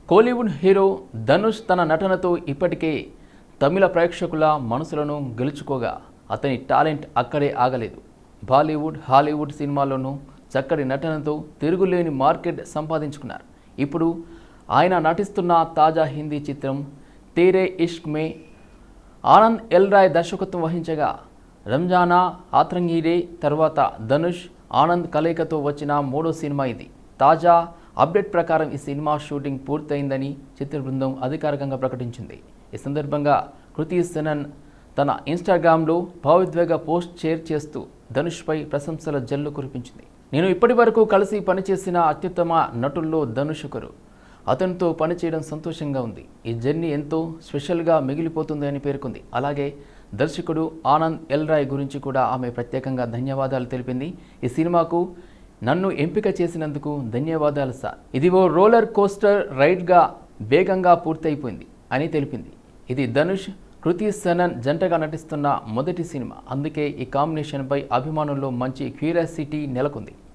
Kollywood hero Dhanush తన నటనతో ఇప్పటికే తమిళ ప్రేక్షకుల మనసులను గెలుచుకోగా అతని టాలెంట్ అక్కడే ఆగలేదు. బాలీవుడ్, హాలీవుడ్ సినిమాల్లోనూ చక్కటి నటనతో తిరుగులేని మార్కెట్ సంపాదించుకున్నారు. ఇప్పుడు ఆయన నటిస్తున్న తాజా హిందీ చిత్రం తేరే ఇష్క్ మే ఆనంద్ ఎల్ రాయ్ దర్శకత్వం వహించగా రంజానా ఆత్రంగీరే తర్వాత ధనుష్ ఆనంద్ కలయికతో వచ్చిన మూడో సినిమా ఇది. తాజా అప్డేట్ ప్రకారం ఈ సినిమా షూటింగ్ పూర్తయిందని చిత్ర బృందం అధికారికంగా ప్రకటించింది. ఈ సందర్భంగా కృతి సెనన్ తన ఇన్స్టాగ్రామ్లో భావోద్వేగ పోస్ట్ షేర్ చేస్తూ ధనుష్పై ప్రశంసల జల్లు కురిపించింది. నేను ఇప్పటి వరకు కలిసి పనిచేసిన అత్యుత్తమ నటుల్లో ధనుష్ ఒకరు. అతనితో పనిచేయడం సంతోషంగా ఉంది. ఈ జర్నీ ఎంతో స్పెషల్గా మిగిలిపోతుంది అని పేర్కొంది. అలాగే దర్శకుడు ఆనంద్ ఎల్ రాయ్ గురించి కూడా ఆమె ప్రత్యేకంగా ధన్యవాదాలు తెలిపింది. ఈ సినిమాకు నన్ను ఎంపిక చేసినందుకు ధన్యవాదాలు సార్. ఇది ఓ రోలర్ కోస్టర్ రైడ్గా వేగంగా పూర్తయిపోయింది అని తెలిపింది. ఇది ధనుష్, కృతి సెనన్ జంటగా నటిస్తున్న మొదటి సినిమా. అందుకే ఈ కాంబినేషన్పై అభిమానుల్లో మంచి క్యూరియాసిటీ నెలకొంది.